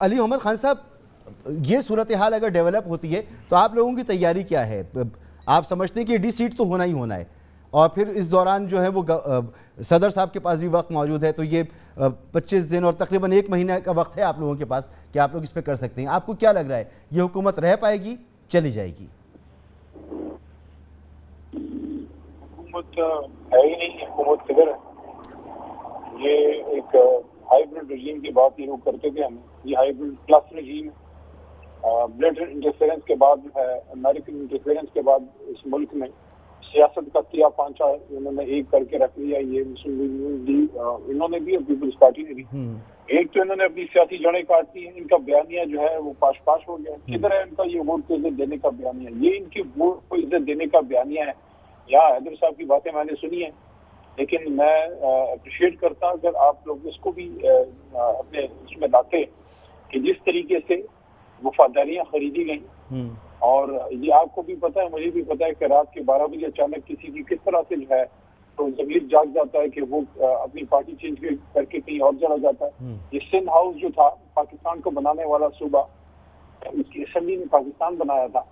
علی محمد خان صاحب، یہ صورتحال اگر ڈیولپ ہوتی ہے تو آپ لوگوں کی تیاری کیا ہے؟ آپ سمجھتے ہیں کہ ڈی سیٹ تو ہونا ہی ہونا ہے، اور پھر اس دوران جو ہے وہ صدر صاحب کے پاس بھی وقت موجود ہے، تو یہ 25 دن اور تقریباً 1 مہینہ کا وقت ہے آپ لوگوں کے پاس کہ آپ لوگ اس پہ کر سکتے ہیں۔ آپ کو کیا لگ رہا ہے، یہ حکومت رہ پائے گی، چلی جائے گی؟ حکومت ہے ہی نہیں، حکومت کدھر ہے؟ یہ ایک ہائیبرڈ رجیم کی بات یہ کرتے تھے ہم، یہ ہائیبرڈ پلس رجیم ہے۔ بلیٹرن انٹرفیرنس کے بعد ہے، امریکن انٹرفیرنس کے بعد اس ملک میں سیاست کا کیا پانچا انہوں نے ایک کر کے رکھ لیا۔ یہ مسلم لیگ انہوں نے بھی اور پیپلز پارٹی نے بھی، ایک تو انہوں نے اپنی سیاسی جڑیں کاٹی ہیں، ان کا بیانیہ جو ہے وہ پاش پاش ہو گیا۔ کدھر ہے ان کا یہ ووٹ کو عزت دینے کا بیانیہ؟ یہ ان کی ووٹ کو عزت دینے کا بیانیہ ہے۔ یہاں حیدر صاحب کی باتیں میں نے سنی ہیں، لیکن میں اپریشیٹ کرتا ہوں اگر آپ لوگ اس کو بھی اپنے اس میں لاتے کہ جس طریقے سے وفاداریاں خریدی گئیں، اور یہ آپ کو بھی پتا ہے، مجھے بھی پتا ہے کہ رات کے 12 بجے اچانک کسی کی کس طرح سے جو ہے تو ضمیر جاگ جاتا ہے کہ وہ اپنی پارٹی چینج کر کے کہیں اور چلا جاتا ہے۔ یہ سندھ ہاؤس جو تھا پاکستان کو بنانے والا صوبہ، اس کی اسمبلی نے پاکستان بنایا تھا،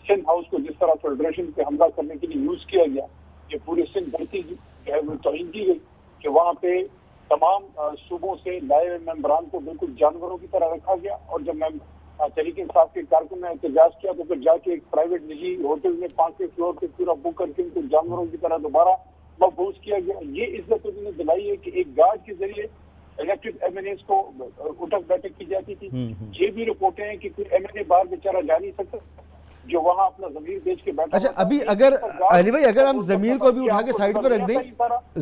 سندھ ہاؤس کو جس طرح فیڈریشن پہ حملہ کرنے کے لیے یوز کیا گیا، یہ پورے سندھ دھرتی جو ہے وہ توہین کی گئی کہ وہاں پہ تمام صوبوں سے لائے ہوئے ممبران کو بالکل جانوروں کی طرح رکھا گیا، اور جب تحریک انصاف کے کارکن نے احتجاج کیا تو پھر جا کے ایک پرائیویٹ نجی ہوٹل میں 5ویں فلور پہ پورا بک کر کے ان کو جانوروں کی طرح دوبارہ مبعوث کیا گیا۔ یہ عزت انہوں نے دلائی ہے کہ ایک گارڈ کے ذریعے الیکٹڈ ایم این ایز کو اٹھک بیٹھک کی جاتی تھی۔ یہ بھی رپورٹیں ہیں کہ کوئی ایم این اے باہر بیچارہ جا نہیں سکتا جو وہاں اپنا ضمیر بیچ کے بیٹھا۔ اچھا، ابھی اگر علی بھائی اگر ہم ضمیر کو بھی اٹھا کے سائڈ پر رکھ دیں،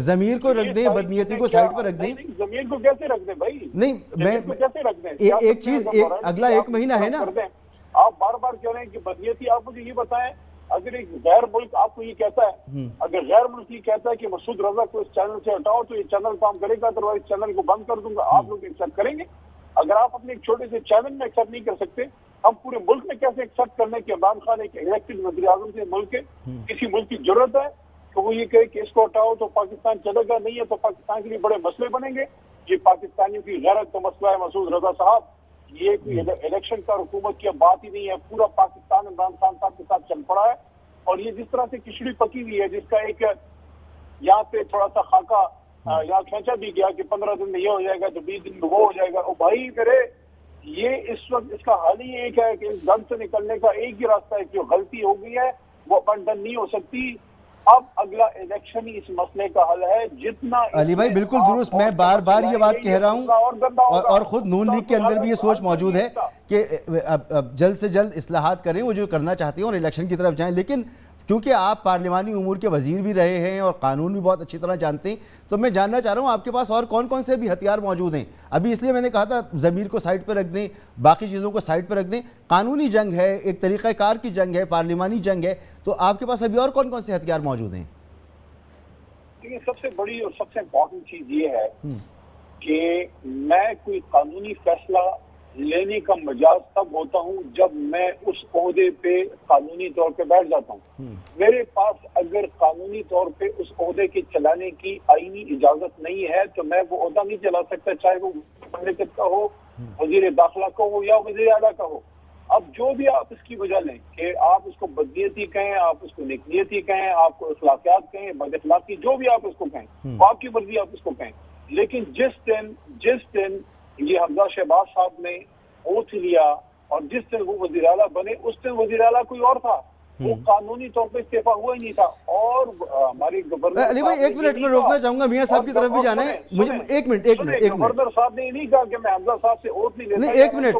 ضمیر کو رکھ دیں، بدنیتی کو سائڈ پر رکھ دیں، ضمیر کو کیسے رکھ دیں بھائی؟ نہیں میں ایک چیز، اگلا 1 مہینہ ہے نا، آپ بار بار کہہ رہے ہیں کہ بدنیتی۔ آپ مجھے یہ بتائیں، اگر ایک غیر ملک آپ کو یہ کہتا ہے، اگر غیر ملک یہ کہتا ہے کہ مسعود رضا کو اس چینل سے ہٹاؤ تو یہ چینل کام کرے گا، ادروائز چینل کو بند کر دوں گا، آپ لوگ ایکسپٹ کریں گے؟ اگر آپ اپنے ایک چھوٹے سے چینل میں ایکسپٹ نہیں کر سکتے، ہم پورے ملک میں کیسے ایکسپٹ کرنے کہ عمران خان ایک الیکٹڈ وزیر اعظم سے ملک کے کسی ملک کی ضرورت ہے کہ وہ یہ کہے کہ اس کو ہٹاؤ تو پاکستان چلے گا، نہیں ہے تو پاکستان کے لیے بڑے مسئلے بنیں گے۔ یہ پاکستانیوں کی غیرت کا مسئلہ ہے مسعود رضا صاحب، یہ کوئی الیکشن کا حکومت کی بات ہی نہیں ہے۔ پورا پاکستان عمران خان صاحب کے ساتھ چل پڑا ہے، اور یہ جس طرح سے کھچڑی پکی ہوئی ہے، جس کا ایک یہاں پہ تھوڑا سا خاکہ یہاں کھینچا بھی گیا کہ 15 دن میں یہ ہو جائے گا تو 20 دن میں وہ ہو جائے گا۔ او بھائی میرے، یہ اس وقت اس کا حل ہی ایک ہے کہ اس گند سے نکلنے کا ایک ہی راستہ ہے کہ جو غلطی ہو گئی ہے وہ ابنڈن نہیں ہو سکتی۔ اب اگلا الیکشن ہی اس مسئلے کا حل ہے۔ جتنا علی بھائی بالکل درست، میں بار بار یہ بات کہہ رہا ہوں، اور خود نون لیگ کے اندر بھی یہ سوچ موجود ہے کہ جلد سے جلد اصلاحات کریں، وہ جو کرنا چاہتے ہیں، اور الیکشن کی طرف جائیں۔ لیکن کیونکہ آپ پارلیمانی امور کے وزیر بھی رہے ہیں اور قانون بھی بہت اچھی طرح جانتے ہیں، تو میں جاننا چاہ رہا ہوں آپ کے پاس اور کون کون سے بھی ہتھیار موجود ہیں؟ ابھی اس لیے میں نے کہا تھا ضمیر کو سائڈ پہ رکھ دیں، باقی چیزوں کو سائڈ پہ رکھ دیں۔ قانونی جنگ ہے، ایک طریقہ کار کی جنگ ہے، پارلیمانی جنگ ہے، تو آپ کے پاس ابھی اور کون کون سے ہتھیار موجود ہیں؟ سب سے بڑی اور سب سے امپورٹنٹ چیز یہ ہے کہ میں کوئی قانونی فیصلہ لینے کا مجاز تب ہوتا ہوں جب میں اس عہدے پہ قانونی طور پہ بیٹھ جاتا ہوں۔ میرے پاس اگر قانونی طور پہ اس عہدے کے چلانے کی آئینی اجازت نہیں ہے تو میں وہ عہدہ نہیں چلا سکتا، چاہے وہ مملکت کا ہو، وزیر داخلہ کا ہو یا وزیر اعلیٰ کا ہو۔ اب جو بھی آپ اس کی وجہ لیں کہ آپ اس کو بدنیتی کہیں، آپ اس کو نیکنیتی کہیں، آپ کو اخلاقیات کہیں، بد اخلاقی، جو بھی آپ اس کو کہیں، آپ کی مرضی آپ اس کو کہیں، لیکن جس دن یہ حمزہ شہباز صاحب نے اوتھ لیا اور جس دن وہ وزیر اعلیٰ بنے، اس دن وزیر اعلیٰ کوئی اور تھا، وہ قانونی طور پہ استعفیٰ ہوا ہی نہیں تھا۔ اور ہماری گورنر علی بھائی 1 منٹ میں روکنا چاہوں گا، میاں صاحب کی طرف بھی جانا ہے مجھے۔ ایک منٹ گورنر صاحب نے یہ نہیں کہا کہ میں حمزہ صاحب سے اوتھ نہیں لیتا، ایک منٹ،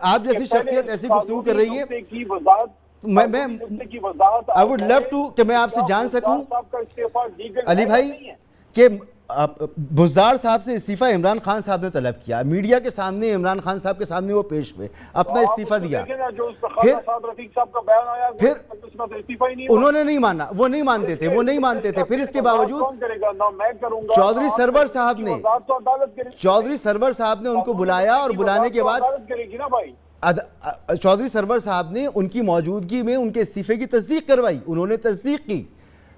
آپ جیسی شخصیت ایسی گفتگو کر رہی ہے، میں I would love to کہ میں آپ سے جان سکوں علی بھائی کہ بزدار صاحب سے استعفیٰ عمران خان صاحب نے طلب کیا، میڈیا کے سامنے عمران خان صاحب کے سامنے وہ پیش ہوئے، اپنا استعفیٰ دیا، پھر انہوں نے نہیں مانا، وہ نہیں مانتے تھے، پھر اس کے باوجود چودھری سرور صاحب نے ان کو بلایا، اور بلانے کے بعد چودھری سرور صاحب نے ان کی موجودگی میں ان کے استعفے کی تصدیق کروائی، انہوں نے تصدیق کی،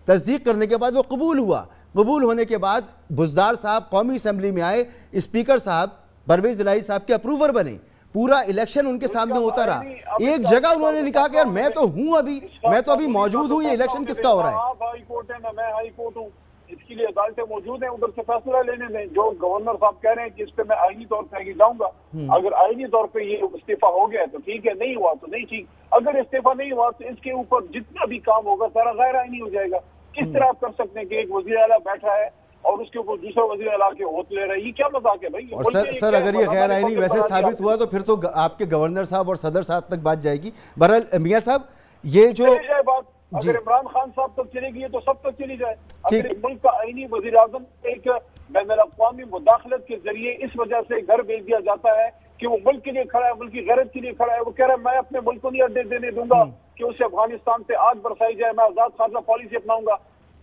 تصدیق کرنے کے بعد وہ قبول ہوا، قبول ہونے کے بعد بزدار صاحب قومی اسمبلی میں آئے، اسپیکر صاحب پرویز الہی صاحب کے اپروور بنے, پورا الیکشن ان کے سامنے ہوتا رہا. ایک جگہ انہوں نے کہا کہ یار میں تو ہوں, میں تو ابھی موجود ہوں, یہ الیکشن کس کا ہو رہا ہے؟ آپ ہائی کورٹ ہے نہ میں ہائی کورٹ ہوں, اس کے لیے عدالتیں موجود ہیں, ادھر سے فیصلہ لینے دیں. جو گورنر صاحب کہہ رہے ہیں کہ اس پہ میں آئینی طور پہ آگے جاؤں گا, اگر آئینی طور پہ یہ استعفیٰ ہو گیا تو ٹھیک ہے, نہیں ہوا تو نہیں ٹھیک. اگر استعفیٰ نہیں ہوا تو اس کے اوپر جتنا بھی کام ہوگا سارا غیر آئینی ہو جائے گا. کس طرح آپ کر سکتے ہیں کہ ایک وزیر اعلیٰ بیٹھا ہے اور اس کے اوپر دوسرا وزیر اعلیٰ کے ہوت لے رہا ہے؟ یہ کیا مذاق ہے بھائی؟ اور سر اگر یہ غیر آئینی ویسے ثابت ہوا تو پھر تو آپ کے گورنر صاحب اور صدر صاحب تک بات جائے گی. بہرحال میاں صاحب یہ جو اگر عمران خان صاحب تک چلے گی تو سب تک چلی جائے. اگر ایک ملک کا آئینی وزیر اعظم ایک بین الاقوامی مداخلت کے ذریعے اس وجہ سے گھر بھیج دیا جاتا ہے کہ وہ ملک کے لیے کھڑا ہے, ملک کی غیرت کے لیے کھڑا ہے, وہ کہہ رہا ہے میں اپنے ملک کو نہیں اڈے دینے دوں گا کہ اسے افغانستان سے آگ برسائی جائے, میں آزاد خارجہ پالیسی اپناؤں گا.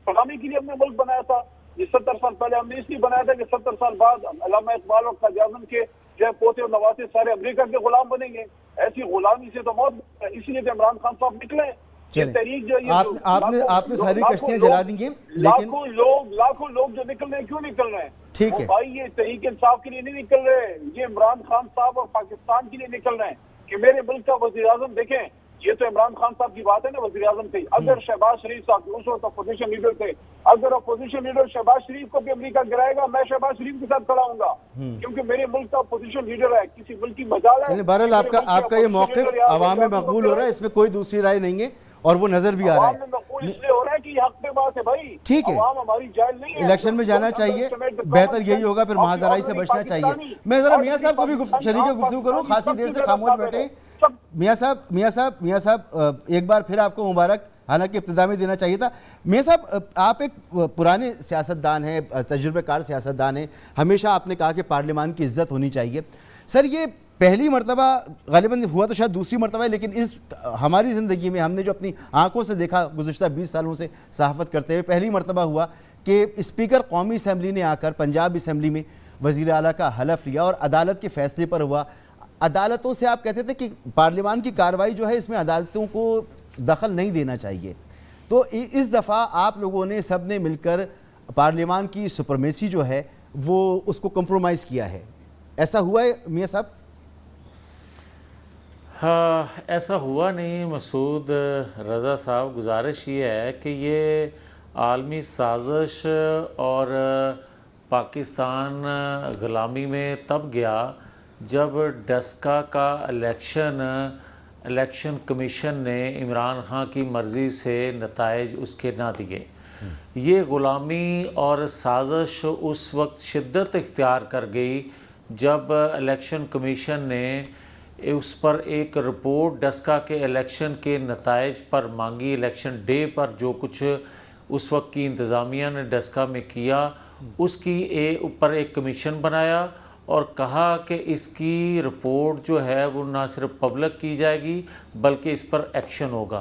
غلامی کے لیے ہم نے ملک بنایا تھا, یہ 70 سال پہلے ہم نے اس لیے بنایا تھا کہ 70 سال بعد علامہ اقبال اور قائد اعظم کے جو پوتے اور نواسے سارے امریکہ کے غلام بنیں گے. ایسی غلامی سے تو موت ہے, اسی لیے کہ عمران خان صاحب نکلے. آپ نے ساری کشتیاں جلا دی ہیں, لیکن لاکھوں لوگ جو نکل رہے ہیں کیوں نکل رہے ہیں؟ ٹھیک ہے بھائی یہ تحریک انصاف کے لیے نہیں نکل رہے, یہ عمران خان صاحب اور پاکستان کے لیے نکل رہے ہیں کہ میرے ملک کا وزیر اعظم. دیکھیں یہ تو عمران خان صاحب کی بات ہے نا, وزیر اعظم تھے. اگر شہباز شریف صاحب اس وقت اپوزیشن لیڈر تھے, اگر اپوزیشن لیڈر شہباز شریف کو بھی امریکہ گرائے گا میں شہباز شریف کے ساتھ کھڑا ہوں گا, کیونکہ میرے ملک کا اپوزیشن لیڈر ہے. کسی ملک کی مجال ہے. بہرحال آپ کا یہ موقف عوام میں مقبول ہو رہا ہے, اس میں کوئی دوسری رائے نہیں ہے اور وہ نظر بھی آ رہا ہے. اس لیے ہو رہا ہے کہ یہ حق پہ بات ہے بھائی. ٹھیک ہے, عوام ہماری جائل نہیں ہے, الیکشن میں جانا چاہیے, بہتر یہی ہوگا, پھر محاذرائی سے بچنا چاہیے. میں ذرا میاں صاحب کو بھی شریک گفتگو کروں, خاصی دیر سے خاموش بیٹھے. میاں صاحب ایک بار پھر آپ کو مبارک, حالانکہ ابتدا میں دینا چاہیے تھا. میاں صاحب آپ ایک پرانے سیاستدان ہیں, تجربہ کار سیاستدان ہیں, ہمیشہ آپ نے کہا کہ پارلیمان کی عزت ہونی چاہیے. سر یہ پہلی مرتبہ غالباً ہوا تو شاید دوسری مرتبہ ہے, لیکن اس ہماری زندگی میں ہم نے جو اپنی آنکھوں سے دیکھا گزشتہ 20 سالوں سے صحافت کرتے ہوئے, پہلی مرتبہ ہوا کہ اسپیکر قومی اسمبلی نے آ کر پنجاب اسمبلی میں وزیر اعلیٰ کا حلف لیا اور عدالت کے فیصلے پر ہوا. عدالتوں سے آپ کہتے تھے کہ پارلیمان کی کارروائی جو ہے اس میں عدالتوں کو دخل نہیں دینا چاہیے, تو اس دفعہ آپ لوگوں نے سب نے مل کر پارلیمان کی سپرمیسی جو ہے وہ اس کو کمپرومائز کیا ہے, ایسا ہوا ہے میاں صاحب؟ ہاں ایسا ہوا نہیں مسعود رضا صاحب. گزارش یہ ہے کہ یہ عالمی سازش اور پاکستان غلامی میں تب گیا جب ڈسکا کا الیکشن کمیشن نے عمران خان کی مرضی سے نتائج اس کے نہ دیے. یہ غلامی اور سازش اس وقت شدت اختیار کر گئی جب الیکشن کمیشن نے اس پر ایک رپورٹ ڈسکا کے الیکشن کے نتائج پر مانگی. الیکشن ڈے پر جو کچھ اس وقت کی انتظامیہ نے ڈسکا میں کیا, اس کی اوپر ایک کمیشن بنایا اور کہا کہ اس کی رپورٹ جو ہے وہ نہ صرف پبلک کی جائے گی بلکہ اس پر ایکشن ہوگا.